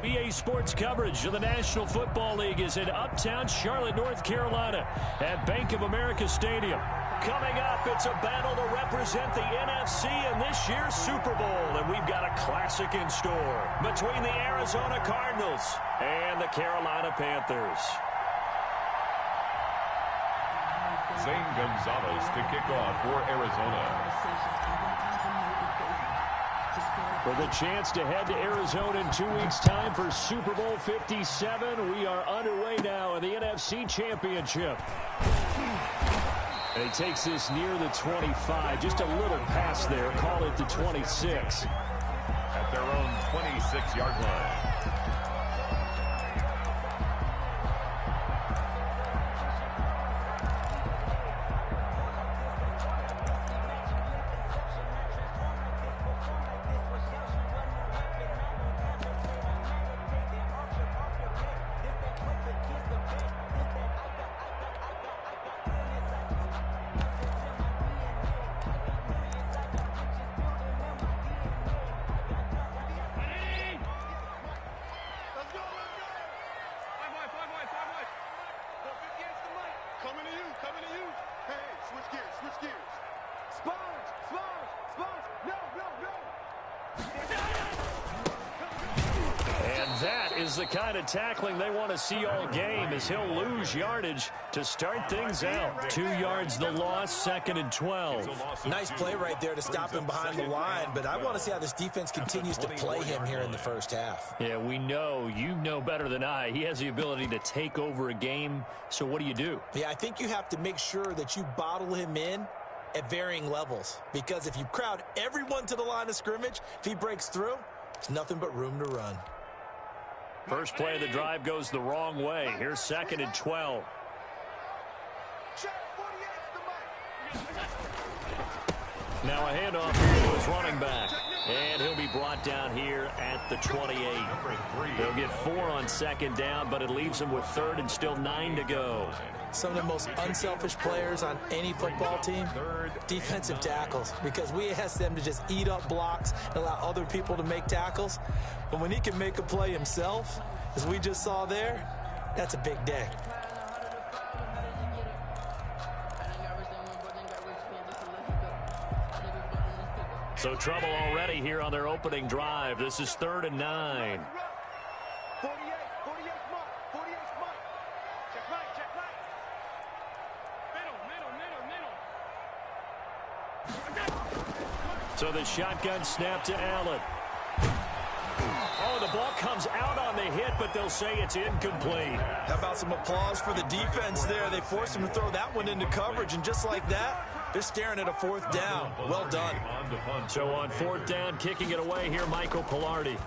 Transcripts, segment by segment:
EA Sports coverage of the National Football League is in uptown Charlotte, North Carolina at Bank of America Stadium. Coming up, it's a battle to represent the NFC in this year's Super Bowl, and we've got a classic in store between the Arizona Cardinals and the Carolina Panthers. Zane Gonzalez to kick off for Arizona. With a chance to head to Arizona in 2 weeks' time for Super Bowl 57, we are underway now in the NFC Championship. And he takes this near the 25, just a little pass there, call it the 26. At their own 26-yard line. The kind of tackling they want to see all game as he'll lose yardage to start things out. 2 yards the loss, 2nd and 12. Nice play right there to stop him behind the line, but I want to see how this defense continues to play him here in the first half. Yeah, we know. You know better than I. He has the ability to take over a game, so what do? Yeah, I think you have to make sure that you bottle him in at varying levels, because if you crowd everyone to the line of scrimmage, if he breaks through, it's nothing but room to run. First play of the drive goes the wrong way. Here's 2nd and 12. Now a handoff to his running back. And he'll be brought down here at the 28. They'll get 4 on 2nd down, but it leaves them with 3rd and still 9 to go. Some of the most unselfish players on any football team, defensive tackles, because we ask them to just eat up blocks and allow other people to make tackles. But when he can make a play himself, as we just saw there, that's a big day. So trouble already here on their opening drive. This is 3rd and 9. So the shotgun snap to Allen. Oh, the ball comes out on the hit, but they'll say it's incomplete. How about some applause for the defense there? They forced him to throw that one into coverage, and just like that, they're staring at a 4th down. Well done. So on 4th down, kicking it away here, Michael Pilardi.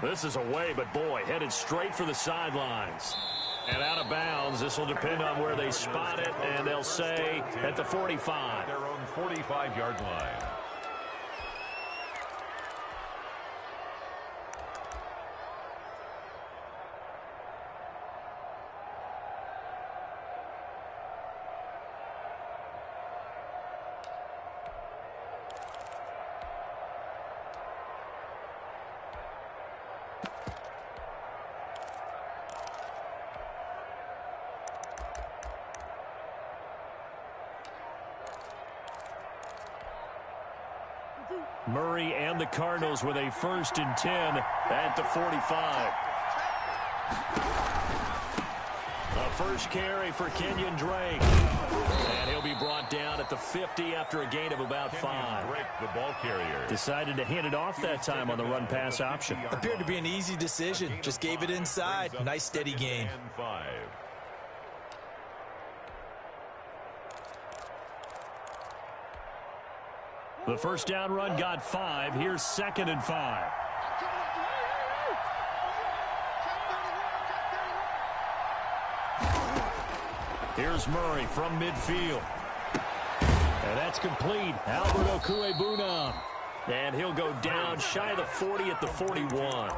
This is away, but boy, headed straight for the sidelines. And out of bounds. This will depend on where they spot it, and they'll say at the 45. Their own 45-yard line. Murray and the Cardinals with a 1st and 10 at the 45. A first carry for Kenyon Drake. And he'll be brought down at the 50 after a gain of about 5. Drake, the ball carrier. Decided to hand it off that time on the run-pass option. Appeared to be an easy decision. Just gave it inside. Nice steady gain. 5. The first down run got 5. Here's 2nd and 5. Here's Murray from midfield. And that's complete. Albert Okwuegbunam. And he'll go down shy of the 40 at the 41.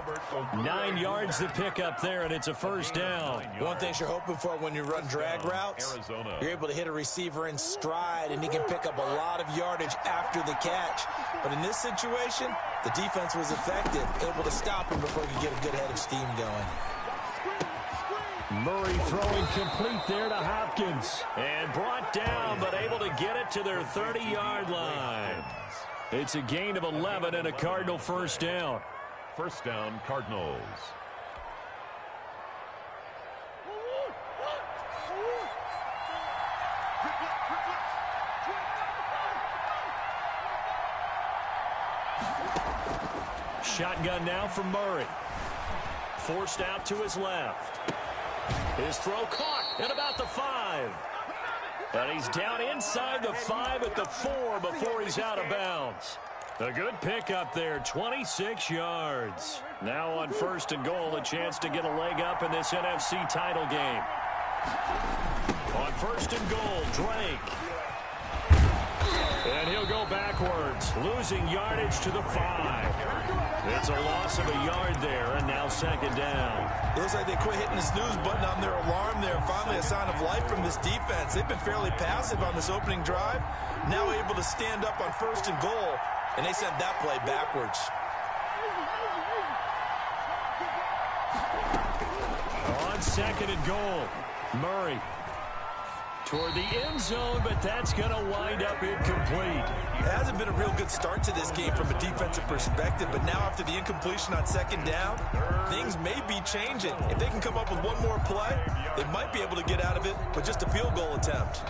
9 yards to pick up there, and it's a first down. One thing you're hoping for when you run drag routes, you're able to hit a receiver in stride, and he can pick up a lot of yardage after the catch. But in this situation, the defense was effective, able to stop him before he could get a good head of steam going. Murray throwing complete there to Hopkins. And brought down, but able to get it to their 30-yard line. It's a gain of 11 and a Cardinal first down. First down, Cardinals. Shotgun now for Murray. Forced out to his left. His throw caught at about the 5. And he's down inside the 5 at the 4 before he's out of bounds. A good pickup there, 26 yards. Now on first and goal, a chance to get a leg up in this NFC title game. On first and goal, Drake. And he'll go backwards, losing yardage to the 5. It's a loss of a yard there, and now second down. It looks like they quit hitting the snooze button on their alarm there. Finally a sign of life from this defense. They've been fairly passive on this opening drive. Now able to stand up on first and goal, and they sent that play backwards. On second and goal, Murray toward the end zone, but that's going to wind up incomplete. It hasn't been a real good start to this game from a defensive perspective, but now after the incompletion on second down, things may be changing. If they can come up with one more play, they might be able to get out of it with just a field goal attempt.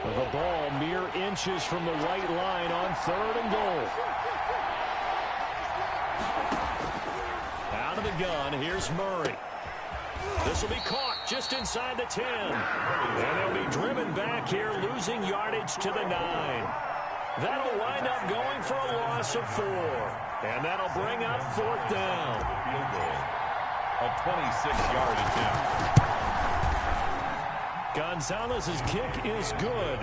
The ball mere inches from the white line on third and goal. Out of the gun, here's Murray. This will be caught just inside the 10. And they'll be driven back here, losing yardage to the 9. That'll wind up going for a loss of 4. And that'll bring up fourth down. Field goal. A 26-yard attempt. Gonzalez's kick is good.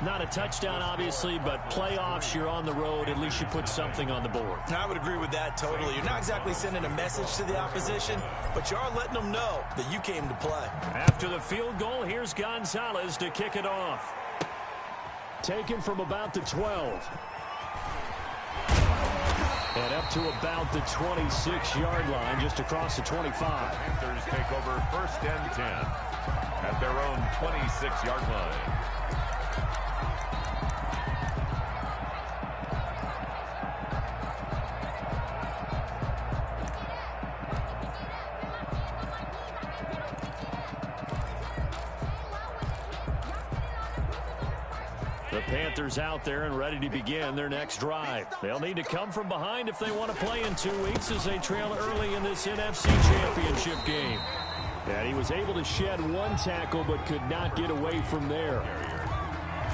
Not a touchdown, obviously, but playoffs, you're on the road. At least you put something on the board. I would agree with that totally. You're not exactly sending a message to the opposition, but you are letting them know that you came to play. After the field goal, here's Gonzalez to kick it off. Taken from about the 12. And up to about the 26-yard line, just across the 25. Panthers take over first and 10 at their own 26-yard line. The Panthers out there and ready to begin their next drive. They'll need to come from behind if they want to play in 2 weeks as they trail early in this NFC Championship game. And he was able to shed 1 tackle but could not get away from there.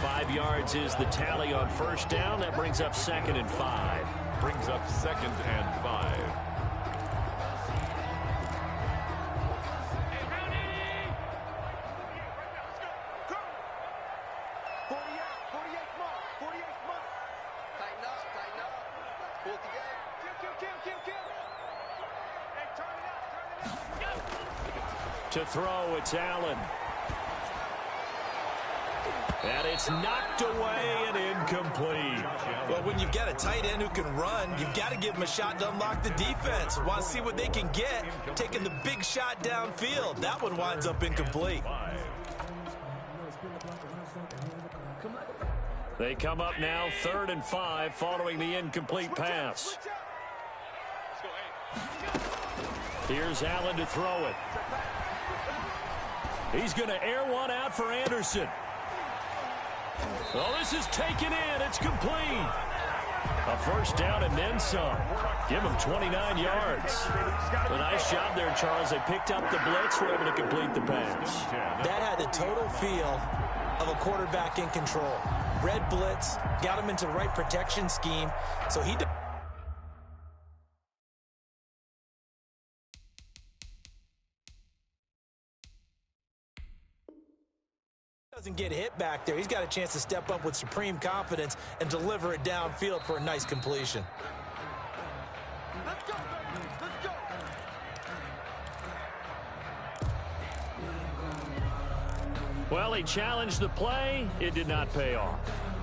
5 yards is the tally on first down. That brings up second and 5. Brings up second and 5. To throw, it's Allen. And it's knocked away and incomplete. Well, when you've got a tight end who can run, you've got to give him a shot to unlock the defense. Want to see what they can get, taking the big shot downfield. That one winds up incomplete. They come up now, 3rd and 5, following the incomplete pass. Here's Allen to throw it. He's going to air one out for Anderson. Well, this is taken in. It's complete. A first down and then some. Give him 29 yards. A nice job there, Charles. They picked up the blitz, were able to complete the pass. That had the total feel of a quarterback in control. read blitz, got him into the right protection scheme, so he doesn't get hit back there. He's got a chance to step up with supreme confidence and deliver it downfield for a nice completion. Let's go, baby. Let's go. Well, he challenged the play. It did not pay off.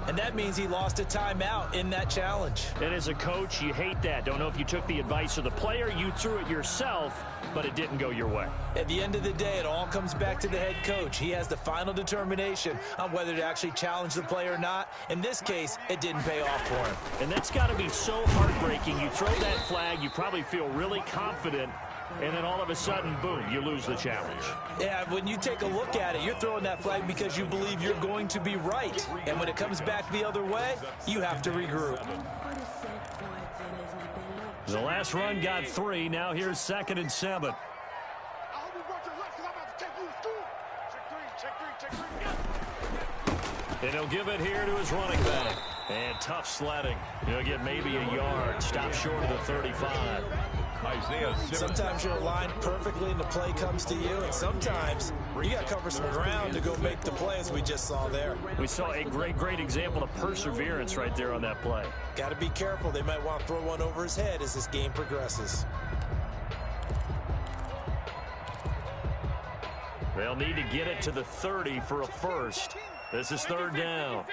And that means he lost a timeout in that challenge. And as a coach, you hate that. Don't know if you took the advice of the player, you threw it yourself, but it didn't go your way. At the end of the day, it all comes back to the head coach. He has the final determination on whether to actually challenge the play or not. In this case, it didn't pay off for him. And that's got to be so heartbreaking. You throw that flag, you probably feel really confident, and then all of a sudden, boom, you lose the challenge. Yeah, when you take a look at it, you're throwing that flag because you believe you're going to be right. And when it comes back the other way, you have to regroup. The last run got 3. Now here's 2nd and 7. I hope you brought your left because I'm about to take you to school. Check three. And he'll give it here to his running back. And tough sledding. He'll get maybe a yard. Stop short of the 35. Sometimes you're aligned perfectly and the play comes to you, and sometimes you got to cover some ground to go make the play, as we just saw there. We saw a great example of perseverance right there on that play. Got to be careful. They might want to throw one over his head as this game progresses. They'll need to get it to the 30 for a first. This is 3rd down.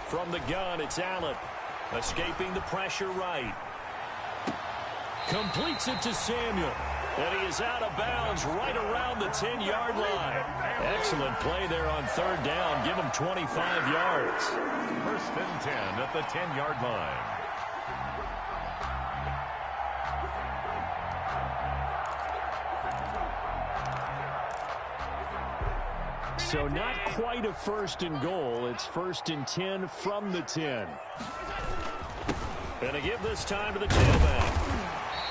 From the gun, it's Allen. Escaping the pressure right. Completes it to Samuel. And he is out of bounds right around the 10-yard line. Excellent play there on 3rd down. Give him 25 yards. 1st and 10 at the 10-yard line. So not quite a 1st and goal. It's 1st and 10 from the 10. And to give this time to the tailback.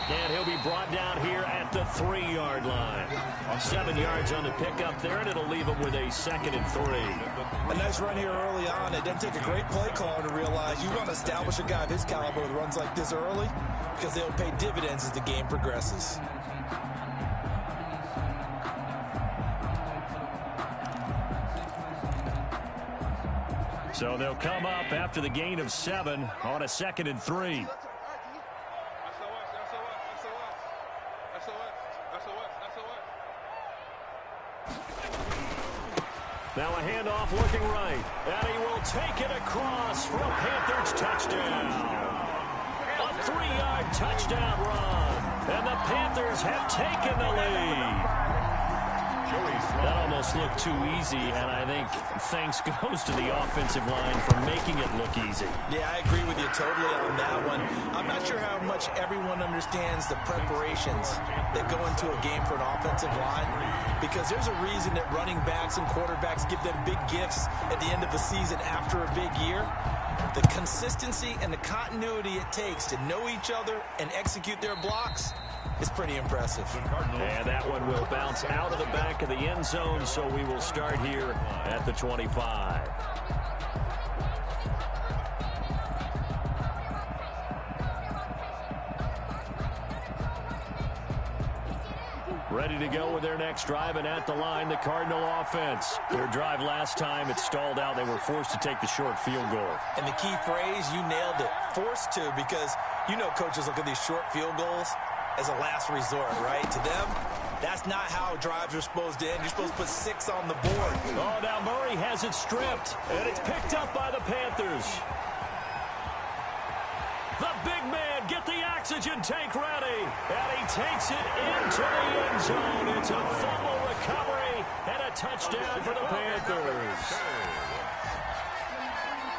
And he'll be brought down here at the 3-yard line. 7 yards on the pickup there, and it'll leave him with a 2nd and 3. A nice run here early on. It doesn't take a great play caller to realize you want to establish a guy of his caliber with runs like this early because they'll pay dividends as the game progresses. So they'll come up after the gain of 7 on a 2nd and 3. Now a handoff looking right. And he will take it across for a Panthers touchdown. A 3-yard touchdown run. And the Panthers have taken the lead. That almost looked too easy, and I think thanks goes to the offensive line for making it look easy. Yeah, I agree with you totally on that one. I'm not sure how much everyone understands the preparations that go into a game for an offensive line, because there's a reason that running backs and quarterbacks give them big gifts at the end of the season after a big year. The consistency and the continuity it takes to know each other and execute their blocks is pretty impressive. And that one will bounce out of the back of the end zone, so we will start here at the 25. Ready to go with their next drive, and at the line, the Cardinal offense. Their drive last time, it stalled out. They were forced to take the short field goal. And the key phrase, you nailed it, forced to, because you know coaches look at these short field goals as a last resort, right? To them, that's not how drives are supposed to end. You're supposed to put 6 on the board. Oh, now Murray has it stripped, and it's picked up by the Panthers. The big man, get the oxygen tank ready, and he takes it into the end zone. It's a fumble recovery and a touchdown for the Panthers.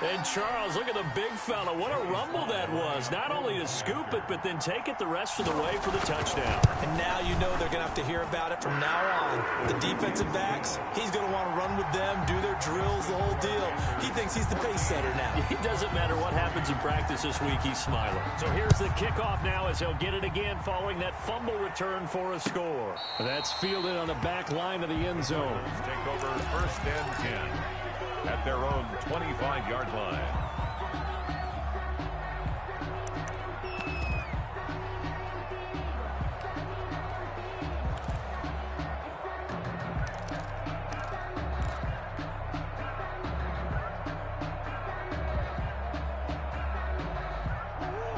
And Charles, look at the big fella. What a rumble that was. Not only to scoop it, but then take it the rest of the way for the touchdown. And now you know they're going to have to hear about it from now on. The defensive backs, he's going to want to run with them, do their drills, the whole deal. He thinks he's the pace setter now. It doesn't matter what happens in practice this week, he's smiling. So here's the kickoff now as he'll get it again following that fumble return for a score. That's fielded on the back line of the end zone. Take over first and 10 at their own 25-yard line.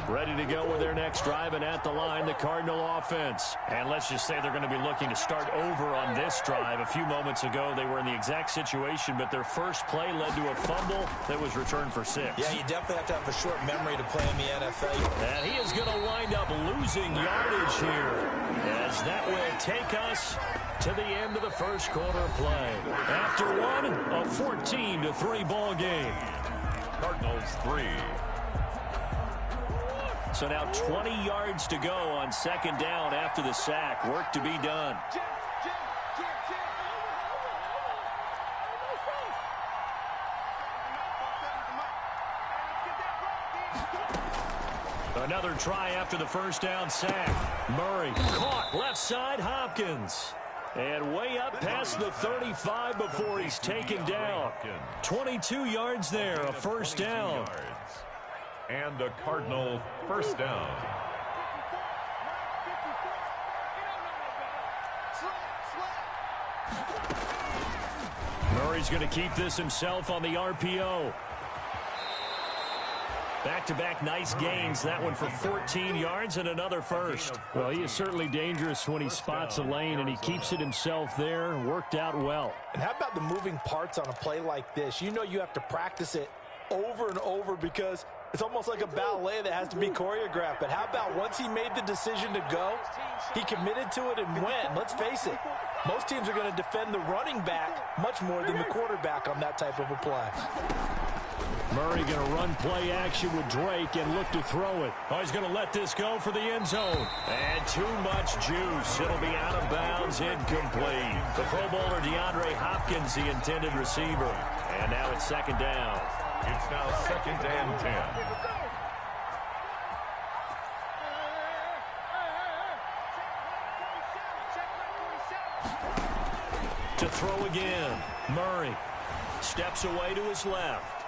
Ready to go with their next drive, and at the line, the Cardinal offense. And let's just say they're going to be looking to start over on this drive. A few moments ago, they were in the exact situation, but their first play led to a fumble that was returned for 6. Yeah, you definitely have to have a short memory to play in the NFL. And he is going to wind up losing yardage here, as that will take us to the end of the first quarter play. After one, a 14-3 ball game. Cardinals 3. So now 20 yards to go on second down after the sack. Work to be done. Another try after the first down sack. Murray caught left side Hopkins. And way up past the 35 before he's taken down. 22 yards there, a first down. And a Cardinal first down. Murray's going to keep this himself on the RPO. Back-to-back nice gains. That one for 14 yards and another first. Well, he is certainly dangerous when he spots a lane, and he keeps it himself there. Worked out well. And how about the moving parts on a play like this? You know you have to practice it over and over because it's almost like a ballet that has to be choreographed. But how about once he made the decision to go, he committed to it and went. Let's face it, most teams are going to defend the running back much more than the quarterback on that type of a play. Murray going to run play action with Drake and look to throw it. Oh, he's going to let this go for the end zone. And too much juice. It'll be out of bounds, incomplete. The Pro Bowler DeAndre Hopkins, the intended receiver. And now it's second down. It's now second and 10. To throw again. Murray steps away to his left.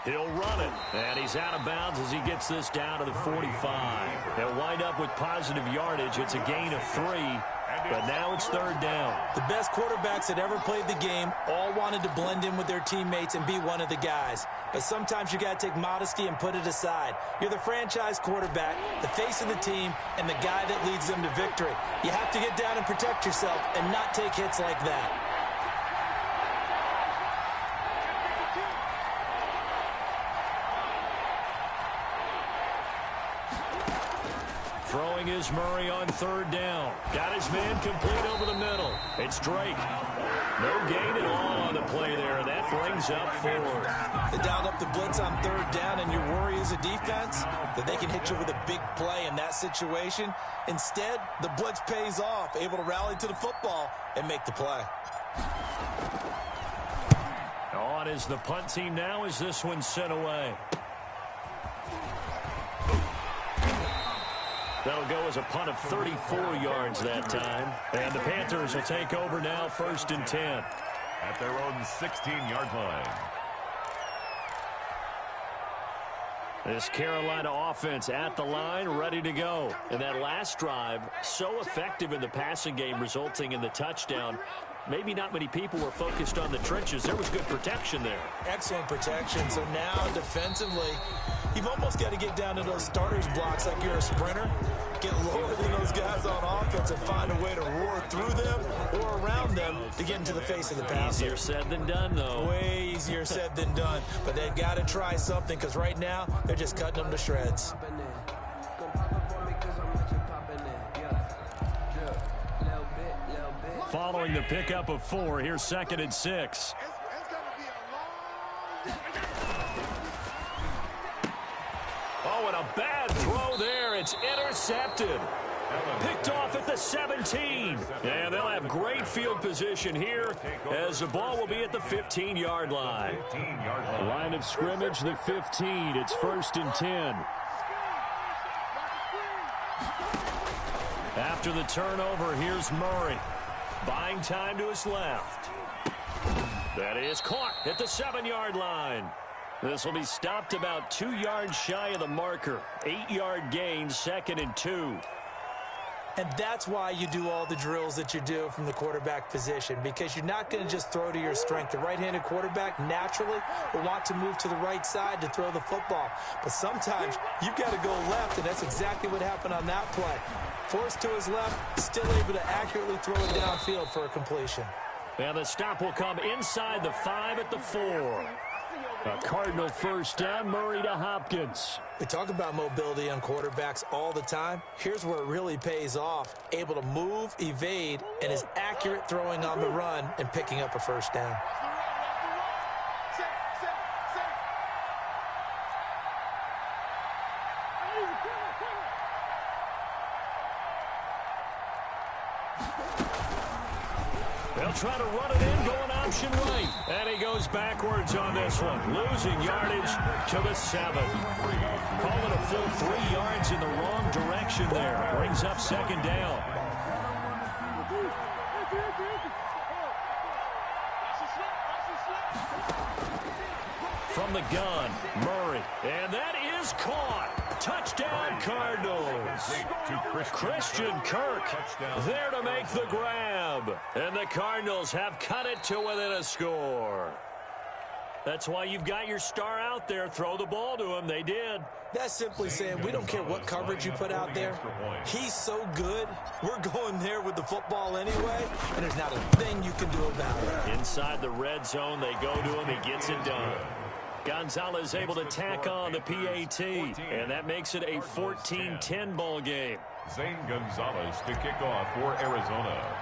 He'll run it, and he's out of bounds as he gets this down to the 45. They'll wind up with positive yardage. It's a gain of 3, but now it's third down. The best quarterbacks that ever played the game all wanted to blend in with their teammates and be one of the guys. But sometimes you got to take modesty and put it aside. You're the franchise quarterback, the face of the team, and the guy that leads them to victory. You have to get down and protect yourself and not take hits like that. Throwing is Murray on third down. Got his man complete over the middle. It's Drake. No gain at all on the play there. That brings up 4. They dialed up the blitz on third down, and your worry as a defense that they can hit you with a big play in that situation. Instead, the blitz pays off, able to rally to the football and make the play. On is the punt team now as this one's sent away. That'll go as a punt of 34 yards that time. And the Panthers will take over now, first and 10. At their own 16-yard line. This Carolina offense at the line, ready to go. And that last drive, so effective in the passing game, resulting in the touchdown. Maybe not many people were focused on the trenches. There was good protection there. Excellent protection. So now defensively, you've almost got to get down to those starters blocks like you're a sprinter. Get lower than those guys on offense and find a way to roar through them or around them to get into the face of the passer. Easier said than done, though. Way easier said than done. But they've got to try something because right now they're just cutting them to shreds. Following the pickup of 4, here's second and 6. Oh, and a bad throw there. It's intercepted. Picked off at the 17. And they'll have great field position here as the ball will be at the 15-yard line. Line of scrimmage, the 15. It's 1st and 10. After the turnover, here's Murray. Buying time to his left. That is caught at the 7-yard line. This will be stopped about 2 yards shy of the marker. 8-yard gain, 2nd and 2. And that's why you do all the drills that you do from the quarterback position, because you're not going to just throw to your strength. The right-handed quarterback naturally will want to move to the right side to throw the football. But sometimes you've got to go left, and that's exactly what happened on that play. Forced to his left, still able to accurately throw it downfield for a completion. And the stop will come inside the 5 at the 4. A Cardinal first down, Murray to Hopkins. We talk about mobility on quarterbacks all the time. Here's where it really pays off. Able to move, evade, and is accurate throwing on the run and picking up a first down. They'll try to run it in, going option right. And he goes backwards on this one, losing yardage to the 7. Call it a full 3 yards in the wrong direction there. Brings up 2nd down. From the gun, Murray. And that is caught. Touchdown, Cardinals. Christian Kirk there to make the grab. And the Cardinals have cut it to within a score. That's why you've got your star out there. Throw the ball to him. They did. That's simply saying we don't care what coverage you put out there. He's so good. We're going there with the football anyway, and there's not a thing you can do about it. Inside the red zone, they go to him. He gets it done. Gonzalez able to tack on the PAT, and that makes it a 14-10 ball game. Zane Gonzalez to kick off for Arizona.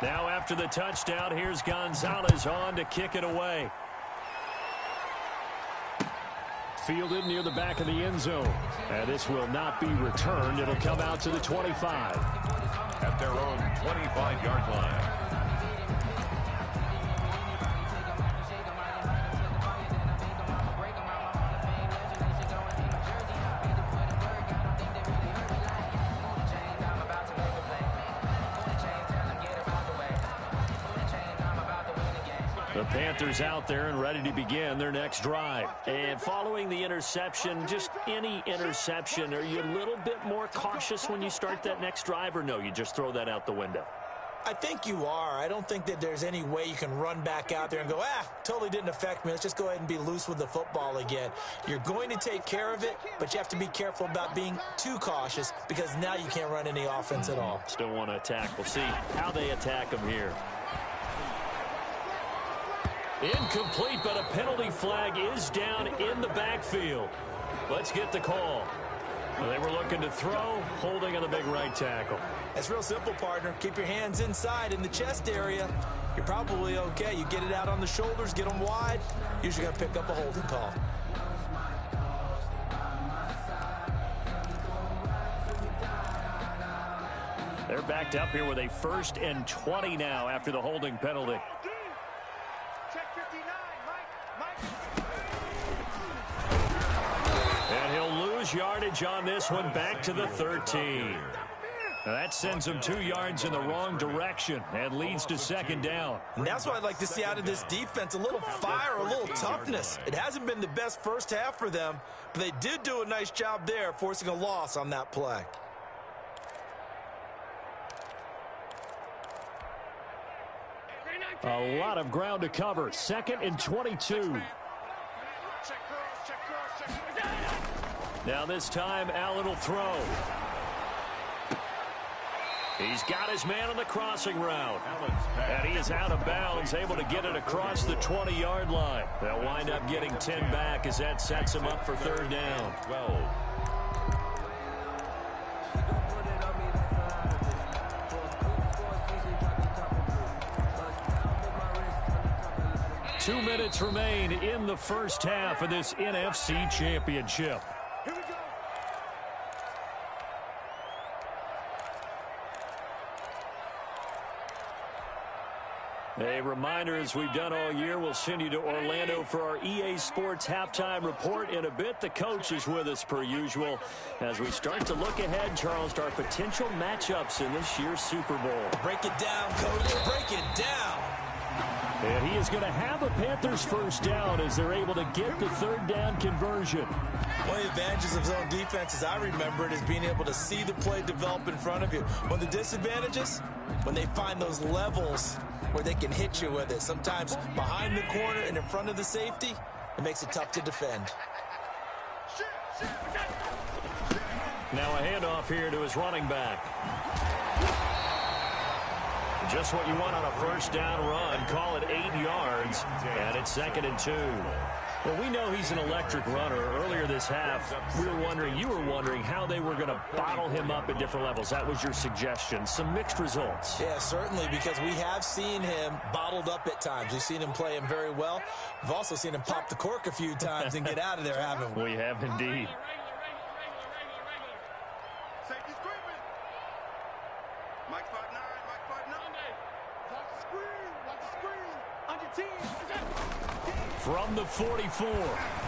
Now after the touchdown, here's Gonzalez on to kick it away. Fielded near the back of the end zone. And this will not be returned. It'll come out to the 25. At their own 25-yard line. The Panthers out there and ready to begin their next drive. And following the interception, just any interception, are you a little bit more cautious when you start that next drive, or no, you just throw that out the window? I think you are. I don't think that there's any way you can run back out there and go, totally didn't affect me. Let's just go ahead and be loose with the football again. You're going to take care of it, but you have to be careful about being too cautious because now you can't run any offense at all. Still want to attack. We'll see how they attack them here. Incomplete, but a penalty flag is down in the backfield. Let's get the call. They were looking to throw, holding on the big right tackle. It's real simple, partner. Keep your hands inside in the chest area. You're probably okay. You get it out on the shoulders, get them wide. Usually going to pick up a holding call. They're backed up here with a 1st and 20 now after the holding penalty. And he'll lose yardage on this one, back to the 13. Now that sends him 2 yards in the wrong direction and leads to 2nd down. And that's what I'd like to see out of this defense, a little fire, a little toughness. It hasn't been the best first half for them, but they did do a nice job there, forcing a loss on that play. A lot of ground to cover. 2nd and 22. Now this time, Allen will throw. He's got his man on the crossing route. And he is out of bounds, able to get it across the 20-yard line. They'll wind up getting 10 back as that sets him up for 3rd down. 12. 2 minutes remain in the first half of this NFC Championship. A reminder, as we've done all year, we'll send you to Orlando for our EA Sports halftime report in a bit. The coach is with us per usual as we start to look ahead, Charles, to our potential matchups in this year's Super Bowl. Break it down, Coach. Break it down. And he is going to have a Panthers first down as they're able to get the third down conversion. One of the advantages of zone defense, as I remember it, is being able to see the play develop in front of you. One of the disadvantages, when they find those levels where they can hit you with it. Sometimes behind the corner and in front of the safety, it makes it tough to defend. Now a handoff here to his running back. Just what you want on a first down run. Call it 8 yards, and it's 2nd and 2. Well, we know he's an electric runner. Earlier this half, you were wondering how they were going to bottle him up at different levels. That was your suggestion. Some mixed results. Yeah, certainly, because we have seen him bottled up at times. We've seen him play him very well. We've also seen him pop the cork a few times and get out of there, haven't we? We have indeed. Safety's creeping. Mike 5'9", Mike 5'9". Watch the screen, watch the screen. On your team. From the 44,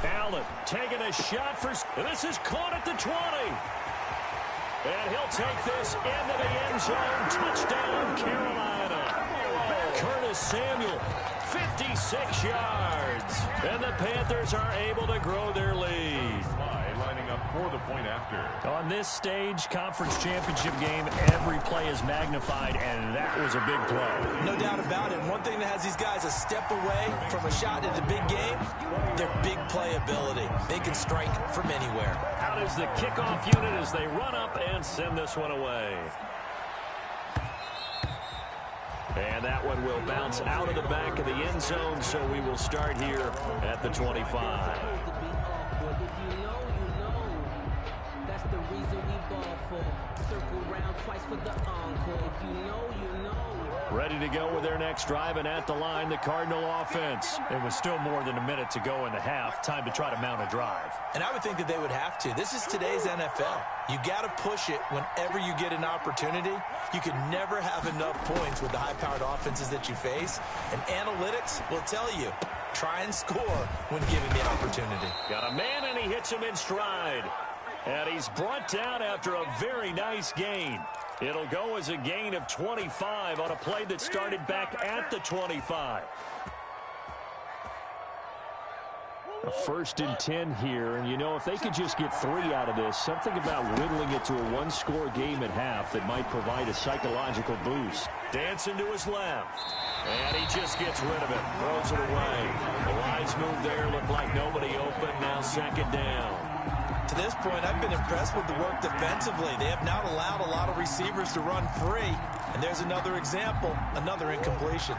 Allen taking a shot for, this is caught at the 20. And he'll take this into the end zone. Touchdown, Carolina. Curtis Samuel, 56 yards. And the Panthers are able to grow their lead. Lining up for the point after. On this stage, conference championship game, every play is magnified, and that was a big play. No doubt about it. One thing that has these guys a step away from a shot in the big game, their big play ability. They can strike from anywhere. Out is the kickoff unit as they run up and send this one away. And that one will bounce out of the back of the end zone, so we will start here at the 25. Ready to go with their next drive, and at the line, the Cardinal offense. It was still more than a minute to go in the half. Time to try to mount a drive. And I would think that they would have to. This is today's NFL. You got to push it whenever you get an opportunity. You can never have enough points with the high-powered offenses that you face. And analytics will tell you, try and score when given the opportunity. Got a man, and he hits him in stride. And he's brought down after a very nice gain. It'll go as a gain of 25 on a play that started back at the 25. A 1st and 10 here, and you know, if they could just get 3 out of this, something about whittling it to a one-score game at half that might provide a psychological boost. Dancing to his left, and he just gets rid of it, throws it away. The wise move there, looked like nobody open, now 2nd down. To this point, I've been impressed with the work defensively. They have not allowed a lot of receivers to run free. And there's another example, another incompletion.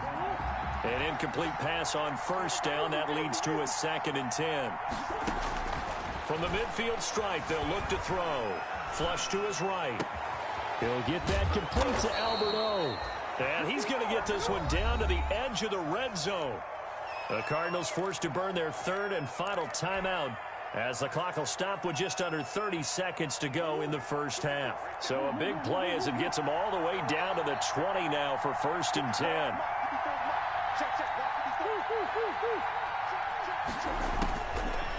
An incomplete pass on 1st down. That leads to a 2nd and 10. From the midfield stripe, they'll look to throw. Flush to his right. He'll get that complete to Alberto. And he's going to get this one down to the edge of the red zone. The Cardinals forced to burn their 3rd and final timeout, as the clock will stop with just under 30 seconds to go in the first half. So a big play as it gets them all the way down to the 20 now for 1st and 10.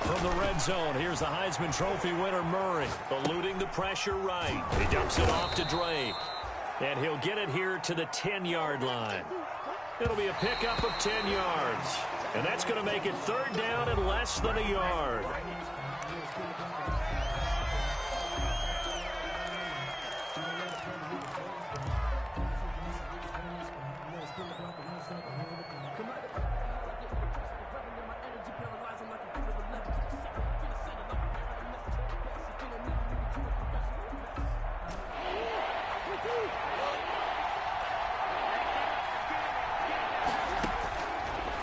From the red zone, here's the Heisman Trophy winner Murray, eluding the pressure right. He dumps it off to Drake, and he'll get it here to the 10-yard line. It'll be a pickup of 10 yards, and that's going to make it 3rd down and less than a yard.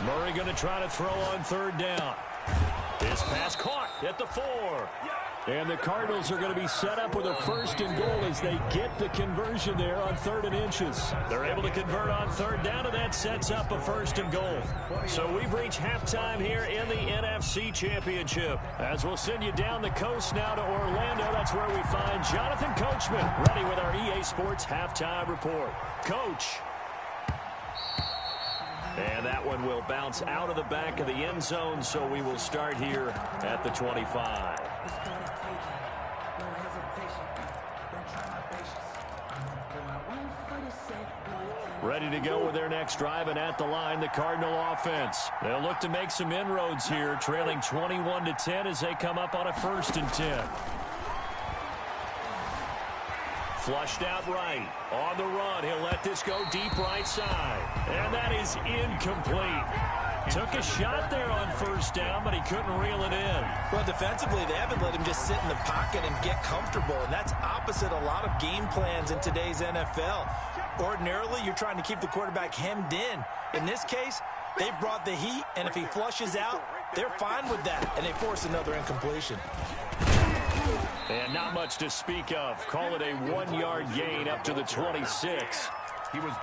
Murray going to try to throw on 3rd down. This pass caught at the 4. And the Cardinals are going to be set up with a 1st and goal as they get the conversion there on 3rd and inches. They're able to convert on 3rd down, and that sets up a 1st and goal. So we've reached halftime here in the NFC Championship. As we'll send you down the coast now to Orlando, that's where we find Jonathan Coachman, ready with our EA Sports halftime report. Coach. And that one will bounce out of the back of the end zone, so we will start here at the 25. Ready to go with their next drive, and at the line, the Cardinal offense. They'll look to make some inroads here, trailing 21-10 as they come up on a 1st and 10. Flushed out right. On the run, he'll let this go deep right side. And that is incomplete. Took a shot there on 1st down, but he couldn't reel it in. Well, defensively, they haven't let him just sit in the pocket and get comfortable, and that's opposite a lot of game plans in today's NFL. Ordinarily, you're trying to keep the quarterback hemmed in. In this case, they brought the heat, and if he flushes out, they're fine with that, and they force another incompletion. And not much to speak of. Call it a 1-yard gain up to the 26.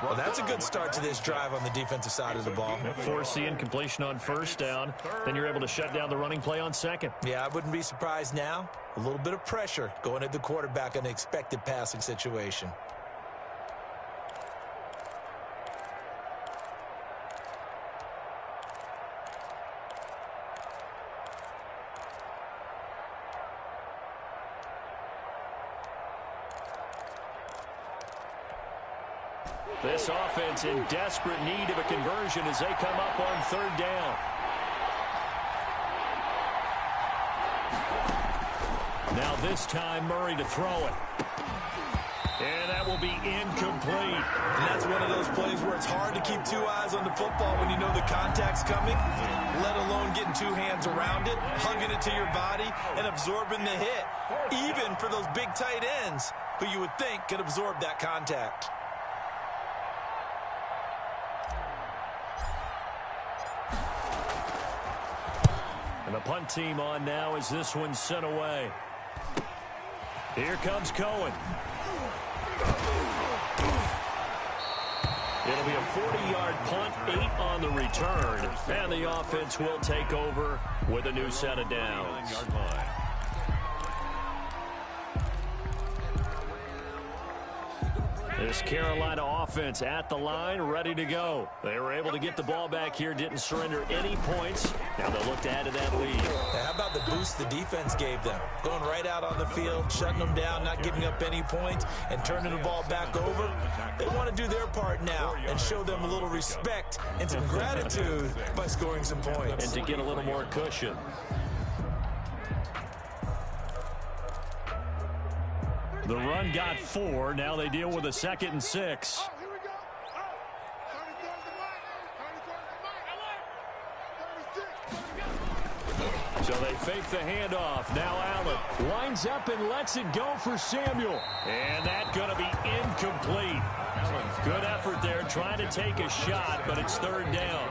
Well, that's a good start to this drive on the defensive side of the ball. Force the incompletion on 1st down. Then you're able to shut down the running play on 2nd. Yeah, I wouldn't be surprised now. A little bit of pressure going at the quarterback in the expected passing situation. This offense in desperate need of a conversion as they come up on 3rd down. Now this time Murray to throw it. And that will be incomplete. And that's one of those plays where it's hard to keep 2 eyes on the football when you know the contact's coming, let alone getting 2 hands around it, hugging it to your body, and absorbing the hit, even for those big tight ends who you would think could absorb that contact. And the punt team on now as this one's sent away. Here comes Cohen. It'll be a 40-yard punt, 8 on the return. And the offense will take over with a new set of downs. This Carolina offense at the line, ready to go. They were able to get the ball back here, didn't surrender any points. Now they'll look to add to that lead. Now, how about the boost the defense gave them? Going right out on the field, shutting them down, not giving up any points, and turning the ball back over. They want to do their part now and show them a little respect and some gratitude by scoring some points. And to get a little more cushion. The run got 4. Now they deal with a 2nd and 6. So they fake the handoff. Now Allen lines up and lets it go for Samuel. And that's going to be incomplete. Good effort there trying to take a shot, but it's 3rd down.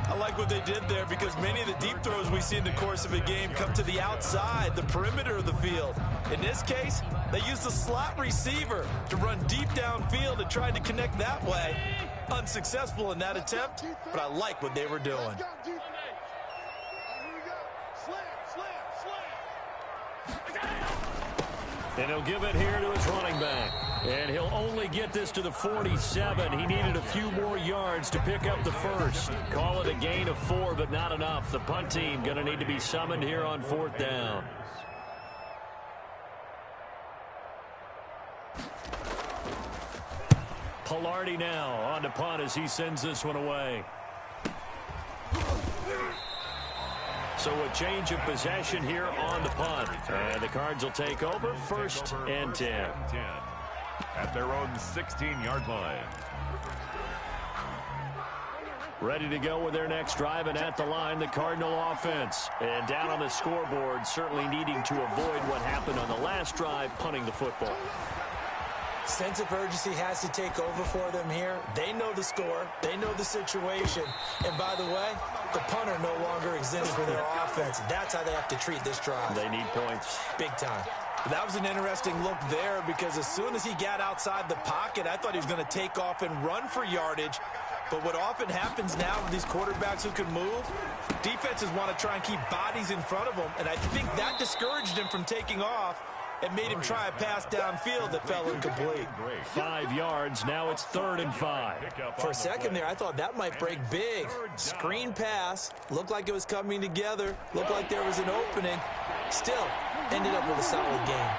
I like what they did there because many of the deep throws we see in the course of a game come to the outside, the perimeter of the field. In this case, they used the slot receiver to run deep downfield and tried to connect that way. Unsuccessful in that attempt, but I like what they were doing. And he'll give it here to his running back. And he'll only get this to the 47. He needed a few more yards to pick up the 1st. Call it a gain of 4, but not enough. The punt team going to need to be summoned here on 4th down. Pilardi now on to punt as he sends this one away. So a change of possession here on the punt. And the Cards will take over 1st and 10. At their own 16-yard line. Ready to go with their next drive, and at the line, the Cardinal offense. And down on the scoreboard, certainly needing to avoid what happened on the last drive, punting the football. Sense of urgency has to take over for them here. They know the score. They know the situation. And by the way, the punter no longer exists for their offense. That's how they have to treat this drive. They need points. Big time. But that was an interesting look there because as soon as he got outside the pocket, I thought he was going to take off and run for yardage. But what often happens now with these quarterbacks who can move, defenses want to try and keep bodies in front of them. And I think that discouraged him from taking off. and made him try a pass downfield that fell incomplete. 5 yards. Now it's 3rd and 5. For a second there, I thought that might break big. Screen pass. Looked like it was coming together. Looked like there was an opening. Still, ended up with a solid game.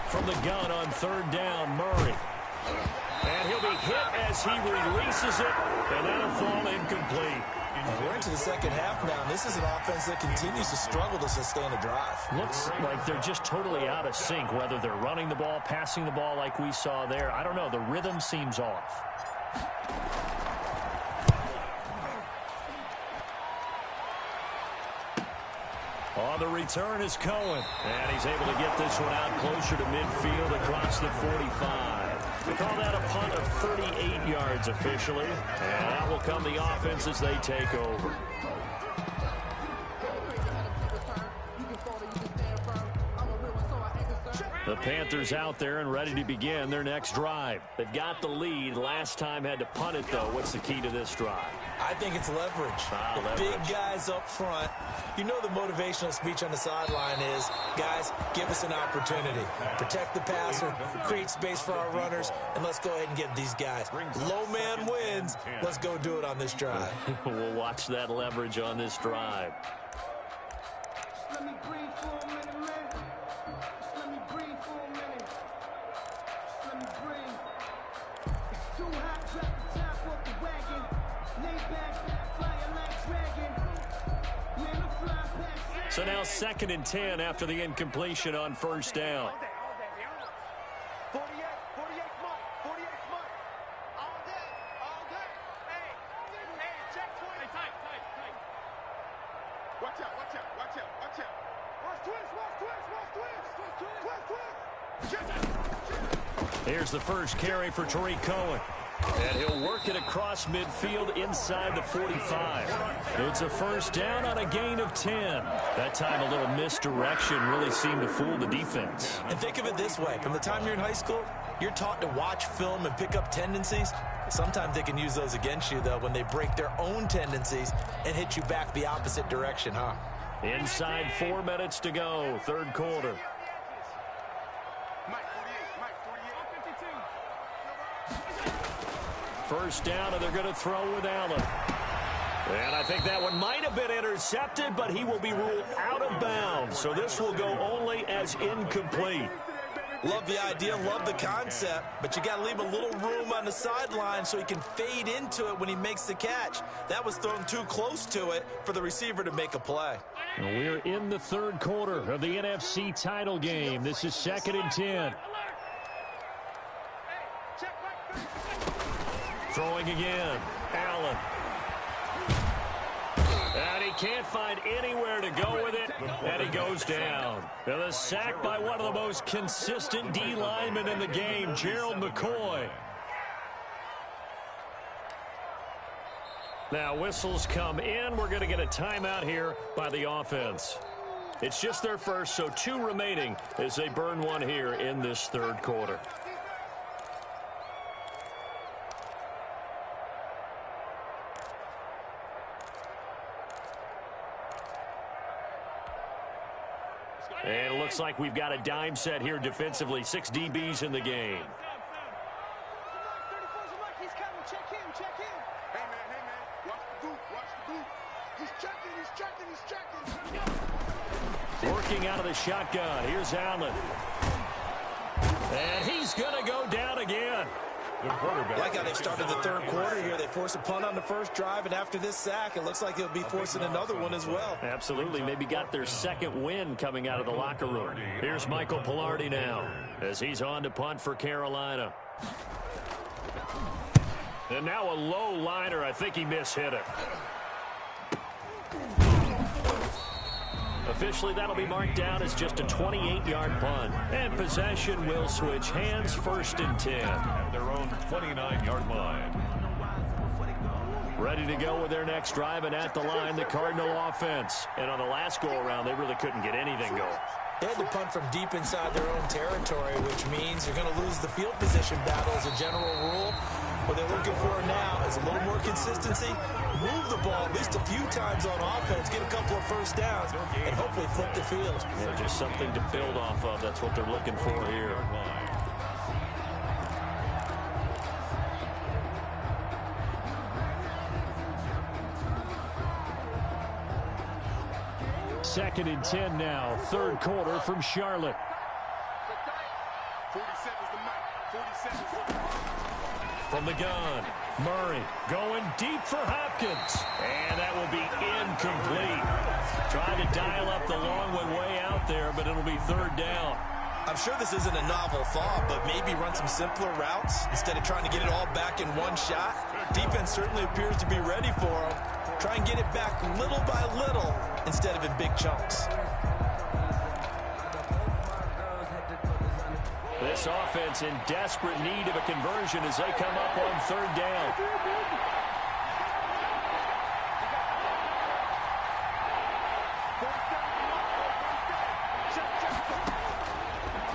From the gun on 3rd down, Murray. And he'll be hit as he releases it, and that'll fall incomplete. We're into the second half now, and this is an offense that continues to struggle to sustain a drive. Looks like they're just totally out of sync, whether they're running the ball, passing the ball like we saw there. I don't know. The rhythm seems off. On the return is Cohen, and he's able to get this one out closer to midfield across the 45. We call that a punt of 38 yards officially, and out will come the offense as they take over. The Panthers out there and ready to begin their next drive. They've got the lead. Last time had to punt it, though. What's the key to this drive? I think it's leverage. The big guys up front. You know the motivational speech on the sideline is, guys, give us an opportunity. Protect the passer, create space for our runners, and let's go ahead and get these guys. Low man wins. Let's go do it on this drive. We'll watch that leverage on this drive. Let me breathe for a minute, man. Just let me breathe for a minute. Just let me breathe. It's too hot, drop the top off the wagon. Lay back, fire like dragon. Man, I'm flying past. So now 2nd and 10 after the incompletion on 1st down. 48 month, 48 month. All day. Hey, check 20. Tight. Watch out. Twist. Here's the first carry for Tariq Cohen. And he'll work it across midfield inside the 45. It's a 1st down on a gain of 10. That time a little misdirection really seemed to fool the defense. And think of it this way. From the time you're in high school, you're taught to watch film and pick up tendencies. Sometimes they can use those against you, though, when they break their own tendencies and hit you back the opposite direction, huh? Inside 4 minutes to go, 3rd quarter. Mike 48. 1st down, and they're going to throw with Allen. And I think that one might have been intercepted, but he will be ruled out of bounds. So this will go only as incomplete. Love the idea, love the concept, but you got to leave a little room on the sideline so he can fade into it when he makes the catch. That was thrown too close to it for the receiver to make a play. We're in the 3rd quarter of the NFC title game. This is 2nd and 10. Throwing again. Allen. And he can't find anywhere to go with it, and he goes down. And the sack by one of the most consistent D linemen in the game, Gerald McCoy. Now whistles come in. We're going to get a timeout here by the offense. It's just their first, so 2 remaining as they burn one here in this 3rd quarter. And it looks like we've got a dime set here defensively. 6 DBs in the game. Working out of the shotgun. Here's Allen. And he's going to go down again. Like how they started the 3rd quarter here. They forced a punt on the first drive, and after this sack, it looks like they'll be forcing another one as well. Absolutely. Maybe got their 2nd win coming out of the locker room. Here's Michael Pilardi now as he's on to punt for Carolina. And now a low liner. I think he mishit it. Officially, that'll be marked down as just a 28-yard punt. And possession will switch hands, 1st and 10. At their own 29-yard line. Ready to go with their next drive, and at the line, the Cardinal offense. And on the last go-around, they really couldn't get anything going. They had to punt from deep inside their own territory, which means you're going to lose the field position battle as a general rule. What they're looking for now is a little more consistency, move the ball at least a few times on offense, get a couple of first downs, and hopefully flip the field. Yeah, just something to build off of. That's what they're looking for here. Second and 10 now, third quarter from Charlotte. 40 seconds to match. 40 seconds. From the gun, Murray going deep for Hopkins. And that will be incomplete. Trying to dial up the long one way out there, but it'll be third down. I'm sure this isn't a novel thought, but maybe run some simpler routes instead of trying to get it all back in one shot. Defense certainly appears to be ready for them. Try and get it back little by little instead of in big chunks. This offense in desperate need of a conversion as they come up on third down.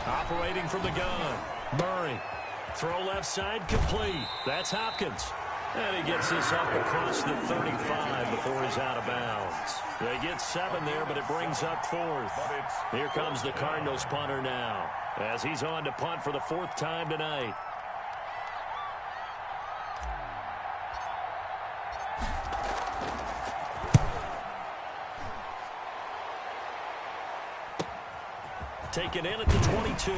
Operating from the gun, Murray. Throw left side complete. That's Hopkins. And he gets this up across the 35 before he's out of bounds. They get 7 there, but it brings up fourth. Here comes the Cardinals punter now, as he's on to punt for the 4th time tonight. Taken in at the 22.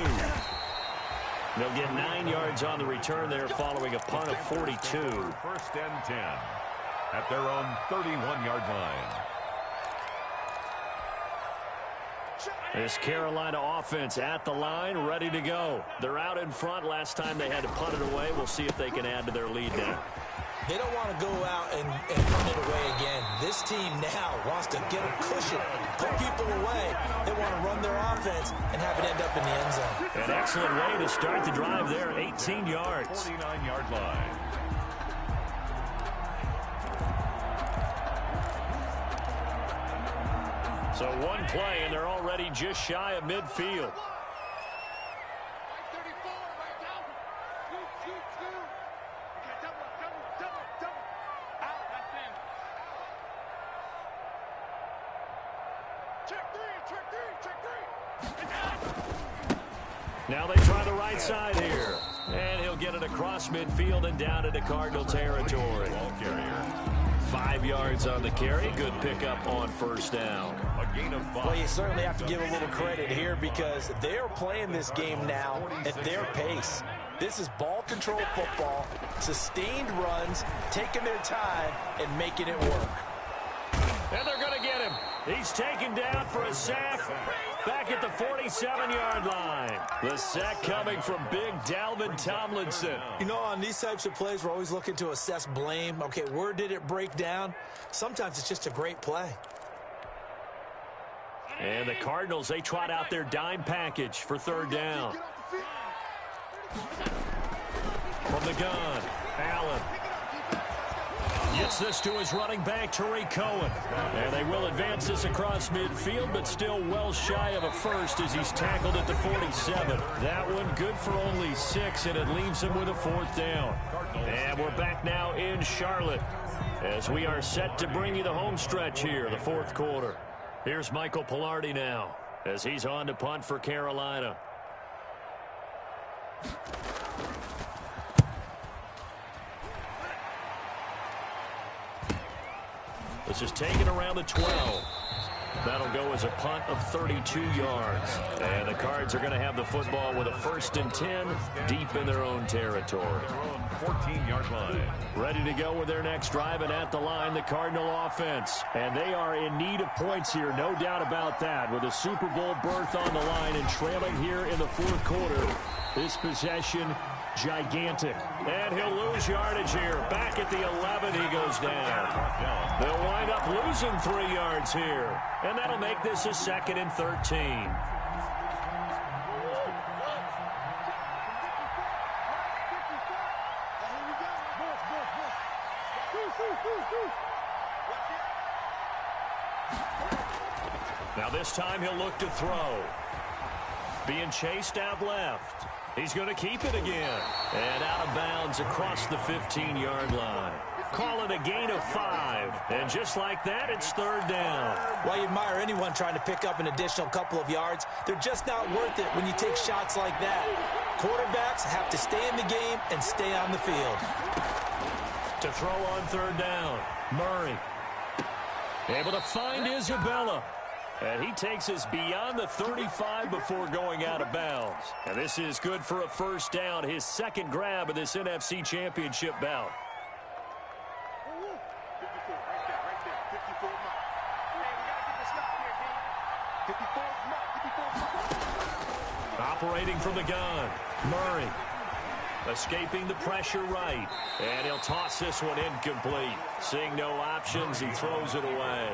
They'll get 9 yards on the return there following a punt of 42. First and 10 at their own 31-yard line. This Carolina offense at the line, ready to go. They're out in front. Last time they had to punt it away. We'll see if they can add to their lead now. They don't want to go out and punt it away again. This team now wants to get a cushion, put people away. They want to run their offense and have it end up in the end zone. An excellent way to start the drive there, 18 yards. 49-yard line. So one play, and they're already just shy of midfield. Now they try the right side here. And he'll get it across midfield and down into Cardinal territory. Ball carrier. 5 yards on the carry. Good pickup on first down. A gain of 5. Well, you certainly have to give a little credit here because they're playing this game now at their pace. This is ball control football, sustained runs, taking their time, and making it work. And they're going to get him. He's taken down for a sack back at the 47-yard line. The sack coming from big Dalvin Tomlinson. You know, on these types of plays, we're always looking to assess blame. Okay, where did it break down? Sometimes it's just a great play. And the Cardinals, they trot out their dime package for third down. From the gun, Allen. Gets this to his running back, Tariq Cohen. And they will advance this across midfield, but still well shy of a first as he's tackled at the 47. That one good for only 6, and it leaves him with a 4th down. And we're back now in Charlotte as we are set to bring you the home stretch here, the 4th quarter. Here's Michael Pilardi now as he's on to punt for Carolina. This is taken around the 12. That'll go as a punt of 32 yards. And the Cards are going to have the football with a 1st and 10 deep in their own territory. 14-yard line. Ready to go with their next drive, and at the line, the Cardinal offense. And they are in need of points here, no doubt about that. With a Super Bowl berth on the line and trailing here in the 4th quarter, this possession gigantic. And he'll lose yardage here. Back at the 11, he goes down. They'll wind up losing 3 yards here. And that'll make this a 2nd and 13. Now this time he'll look to throw. Being chased out left. He's going to keep it again. And out of bounds across the 15-yard line. Call it a gain of 5. And just like that, it's third down. Well, you admire anyone trying to pick up an additional couple of yards. They're just not worth it when you take shots like that. Quarterbacks have to stay in the game and stay on the field. To throw on third down, Murray. Able to find Isabella. And he takes us beyond the 35 before going out of bounds. And this is good for a first down, his second grab of this NFC Championship bout. Operating from the gun, Murray. Escaping the pressure right. And he'll toss this one incomplete. Seeing no options, he throws it away.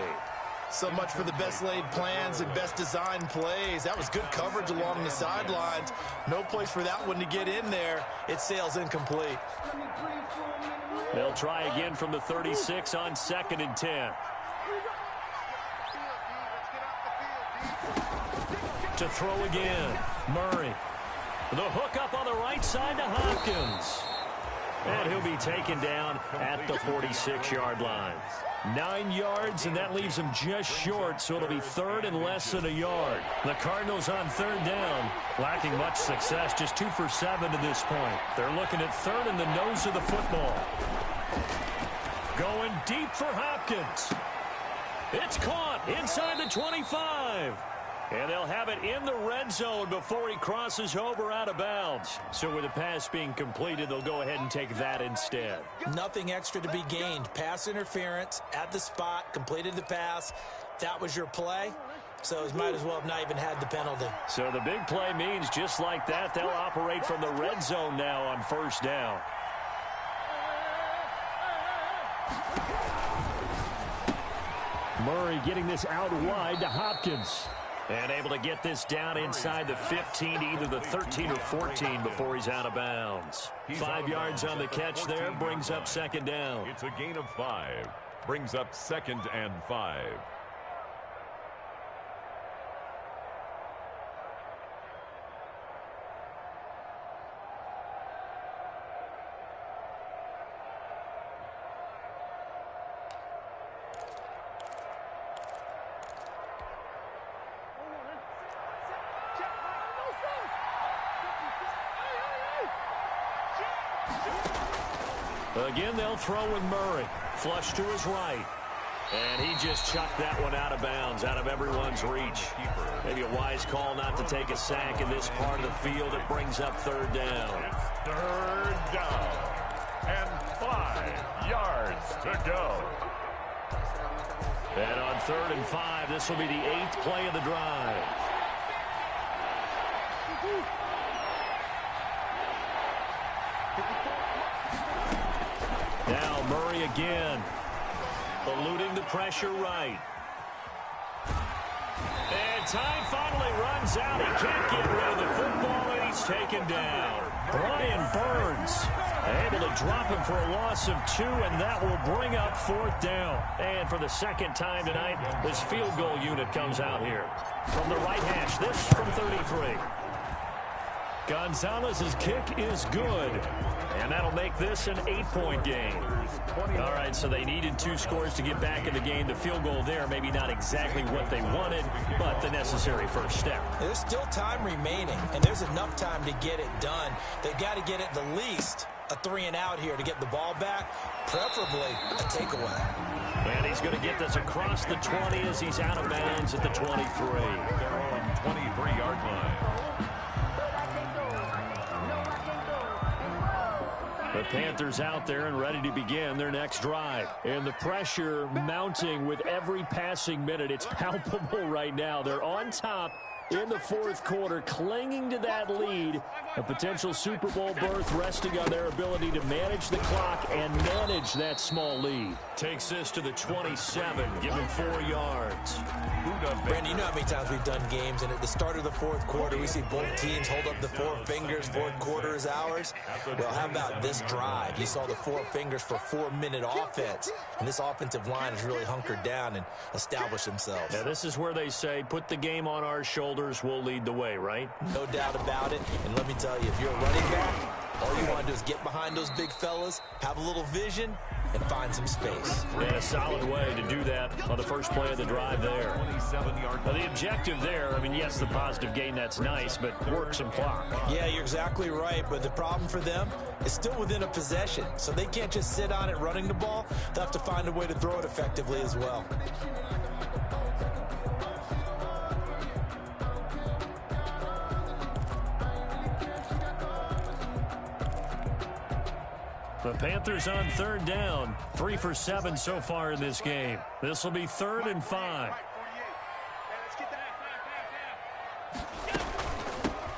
So much for the best laid plans and best designed plays. That was good coverage along the sidelines. No place for that one to get in there. It sails incomplete. They'll try again from the 36 on 2nd and 10. To throw again, Murray. The hook up on the right side to Hopkins. And he'll be taken down at the 46-yard line. 9 yards, and that leaves him just short, so it'll be third and less than a yard. The Cardinals on third down, lacking much success, just 2 for 7 to this point. They're looking at third in the nose of the football. Going deep for Hopkins. It's caught inside the 25. And they'll have it in the red zone before he crosses over out of bounds. So with the pass being completed, they'll go ahead and take that instead. Nothing extra to be gained. Pass interference at the spot, completed the pass. That was your play. So he might as well have not even had the penalty. So the big play means just like that, they'll operate from the red zone now on first down. Murray getting this out wide to Hopkins. And able to get this down inside the 15, either the 13 or 14 before he's out of bounds. 5 yards on the catch there, brings up second down. It's a gain of 5. Brings up 2nd and 5. Again, they'll throw with Murray. Flush to his right. And he just chucked that one out of bounds, out of everyone's reach. Maybe a wise call not to take a sack in this part of the field. It brings up third down. Third down. And 5 yards to go. And on 3rd and 5, this will be the 8th play of the drive. Now Murray again, eluding the pressure right. And time finally runs out. He can't get rid of the football, and he's taken down. Brian Burns able to drop him for a loss of 2, and that will bring up 4th down. And for the second time tonight, this field goal unit comes out here. From the right hash, this from 33. Gonzalez's kick is good, and that'll make this an 8-point game. All right, so they needed 2 scores to get back in the game. The field goal there, maybe not exactly what they wanted, but the necessary first step. There's still time remaining, and there's enough time to get it done. They've got to get at the least a 3-and-out here to get the ball back, preferably a takeaway. And he's going to get this across the 20 as he's out of bounds at the 23. Their own 23-yard line. The Panthers out there and ready to begin their next drive. And the pressure mounting with every passing minute. It's palpable right now. They're on top in the 4th quarter, clinging to that lead. A potential Super Bowl berth resting on their ability to manage the clock and manage that small lead. Takes this to the 27, giving 4 yards. Brandon, you know how many times we've done games, and at the start of the 4th quarter, we see both teams hold up the 4 fingers. 4th quarter is ours. Well, how about this drive? You saw the 4 fingers for 4-minute offense, and this offensive line has really hunkered down and established themselves. Now, this is where they say, put the game on our shoulders. shoulders will lead the way, right? No doubt about it. And let me tell you, if you're a running back, all you want to do is get behind those big fellas, have a little vision, and find some space. And a solid way to do that on the first play of the drive there. Well, the objective there, I mean, yes, the positive gain, that's nice, but work some clock. Yeah, you're exactly right, but the problem for them is still within a possession, so they can't just sit on it running the ball. They'll have to find a way to throw it effectively as well. The Panthers on third down, 3 for 7 so far in this game. This will be 3rd and 5.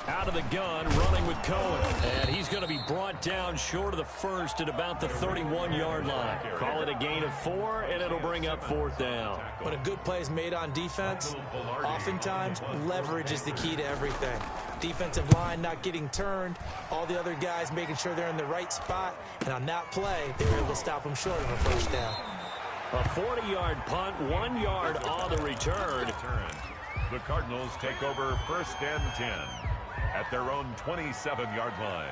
Out of the gun, running with Cohen. And he's going to be brought down short of the first at about the 31-yard line. Call it a gain of 4, and it'll bring up 4th down. When a good play is made on defense, oftentimes leverage is the key to everything. Defensive line not getting turned, all the other guys making sure they're in the right spot, and on that play, they were able to stop them short of a first down. A 40-yard punt, 1 yard on the return. The Cardinals take over 1st and 10 at their own 27-yard line.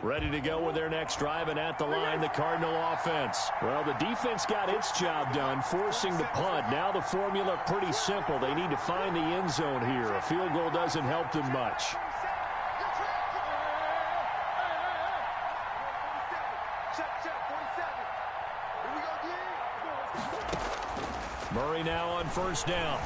Ready to go with their next drive, and at the line, the Cardinal offense. Well, the defense got its job done, forcing the punt. Now the formula pretty simple. They need to find the end zone here. A field goal doesn't help them much. Murray now on first down.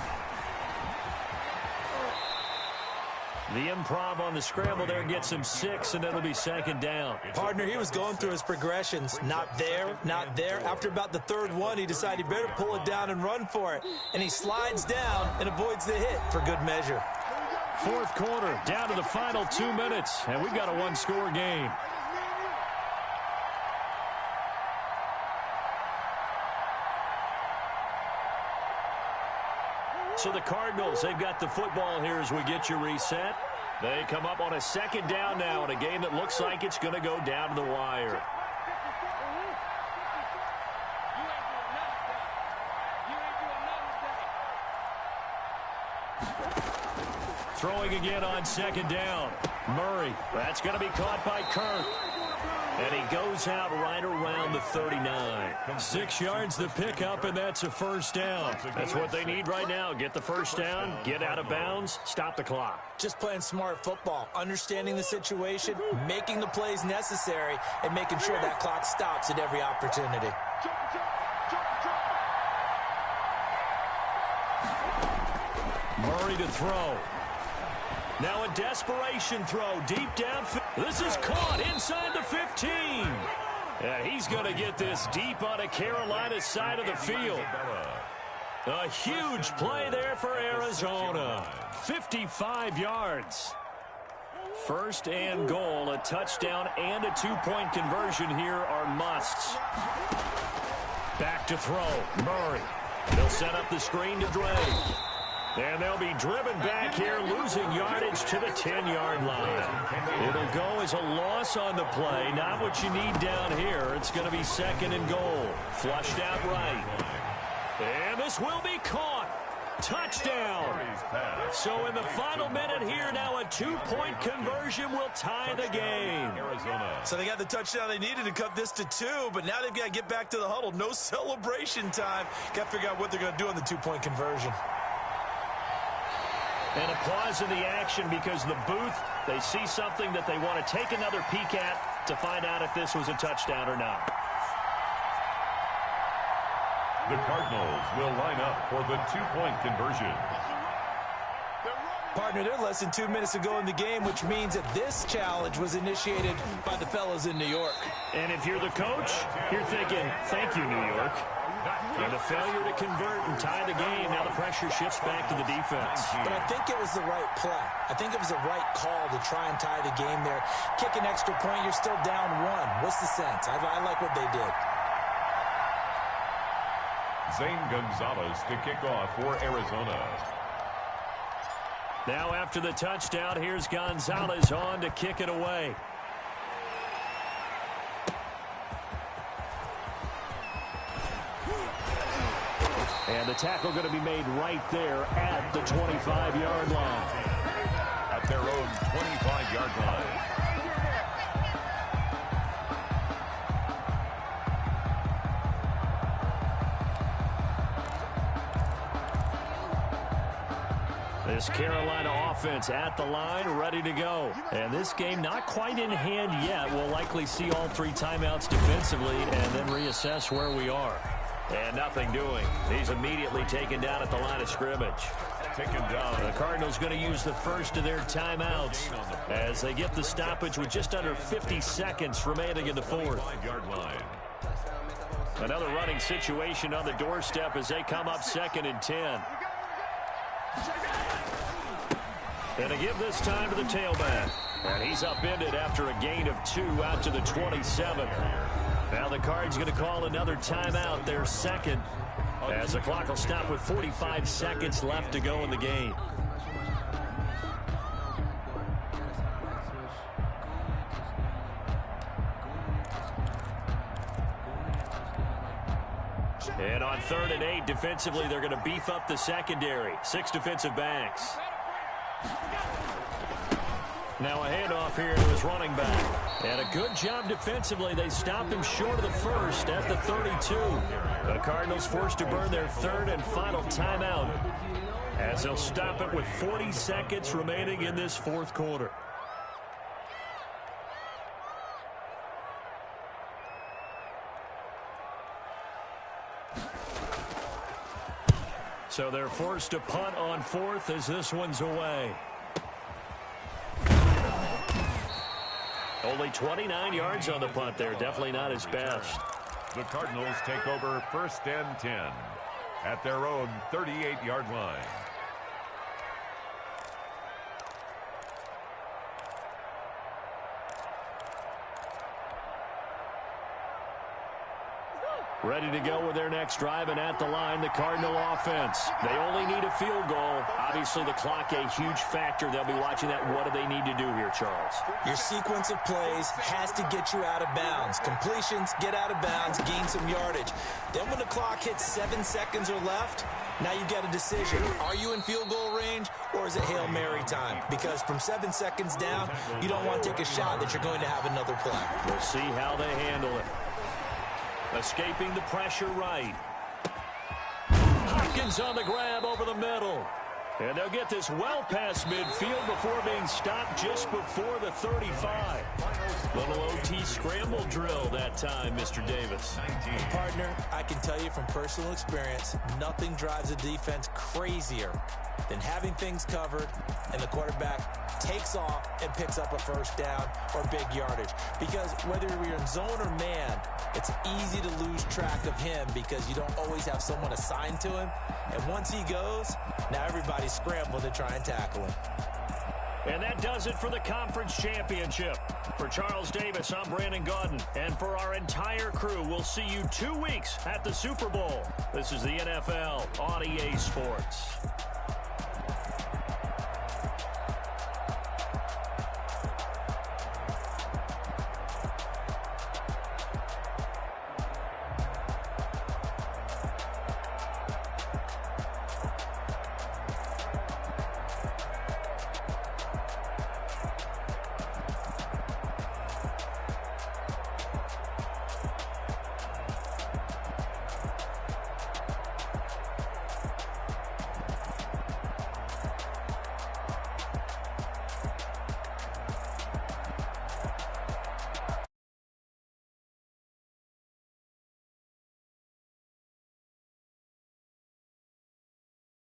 The improv on the scramble there gets him 6, and it'll be 2nd down. Partner, he was going through his progressions. Not there, not there. After about the 3rd one, he decided he better pull it down and run for it. And he slides down and avoids the hit for good measure. 4th quarter, down to the final 2 minutes, and we've got a 1-score game. So the Cardinals, they've got the football here as we get you reset. They come up on a 2nd down now in a game that looks like it's going to go down to the wire. Throwing again on 2nd down. Murray, that's going to be caught by Kirk. And he goes out right around the 39. 6 yards to pick up, and that's a 1st down. That's what they need right now. Get the 1st down, get out of bounds, stop the clock. Just playing smart football, understanding the situation, making the plays necessary, and making sure that clock stops at every opportunity. Murray to throw. Now a desperation throw deep down. This is caught inside the 15. And he's going to get this deep on a Carolina side of the field. A huge play there for Arizona. 55 yards. 1st and goal, a touchdown and a 2-point conversion here are musts. Back to throw. Murray. They'll set up the screen to Dre. And they'll be driven back here, losing yardage to the 10-yard line. It'll go as a loss on the play. Not what you need down here. It's going to be 2nd and goal. Flushed out right. And this will be caught. Touchdown. So in the final minute here, now a 2-point conversion will tie the game. So they got the touchdown they needed to cut this to 2, but now they've got to get back to the huddle. No celebration time. Got to figure out what they're going to do on the 2-point conversion. And a pause in the action because the booth, they see something that they want to take another peek at to find out if this was a touchdown or not. The Cardinals will line up for the 2-point conversion. Partner, they're less than 2 minutes ago in the game, which means that this challenge was initiated by the fellas in New York. And if you're the coach, you're thinking, thank you, New York. And a failure to convert and tie the game. Now the pressure shifts back to the defense. But I think it was the right play. I think it was the right call to try and tie the game there. Kick an extra point, you're still down 1. What's the sense? I like what they did. Zane Gonzalez to kick off for Arizona. Now after the touchdown, here's Gonzalez on to kick it away. And the tackle going to be made right there at the 25-yard line. At their own 25-yard line. This Carolina offense at the line, ready to go. And this game not quite in hand yet. We'll likely see all 3 timeouts defensively and then reassess where we are. And nothing doing. He's immediately taken down at the line of scrimmage. Taken down. The Cardinals going to use the first of their timeouts as they get the stoppage with just under 50 seconds remaining in the fourth. 5-yard line. Another running situation on the doorstep as they come up 2nd and 10. And to give this time to the tailback. And he's upended after a gain of 2 out to the 27. Now the Cards going to call another timeout, their second, as the clock will stop with 45 seconds left to go in the game. And on 3rd and 8, defensively, they're going to beef up the secondary. 6 defensive backs. Now a handoff here to his running back. And a good job defensively. They stopped him short of the first at the 32. The Cardinals forced to burn their 3rd and final timeout as they'll stop it with 40 seconds remaining in this 4th quarter. So they're forced to punt on 4th as this one's away. Only 29 yards on the punt there. Definitely not his best. The Cardinals take over 1st and 10 at their own 38-yard line. Ready to go with their next drive, and at the line, the Cardinal offense. They only need a field goal. Obviously, the clock a huge factor. They'll be watching that. What do they need to do here, Charles? Your sequence of plays has to get you out of bounds. Completions, get out of bounds, gain some yardage. Then when the clock hits 7 seconds or left, now you get a decision. Are you in field goal range, or is it Hail Mary time? Because from 7 seconds down, you don't want to take a shot that you're going to have another play. We'll see how they handle it. Escaping the pressure right. Hopkins on the grab over the middle. And they'll get this well past midfield before being stopped just before the 35. Little OT scramble drill that time, Mr. Davis. Partner, I can tell you from personal experience, nothing drives a defense crazier than having things covered and the quarterback takes off and picks up a first down or big yardage. Because whether you're in zone or man, it's easy to lose track of him because you don't always have someone assigned to him. And once he goes, now everybody's scrambling to try and tackle him. And that does it for the conference championship. For Charles Davis, I'm Brandon Gaudin. And for our entire crew, we'll see you 2 weeks at the Super Bowl. This is the NFL on EA Sports.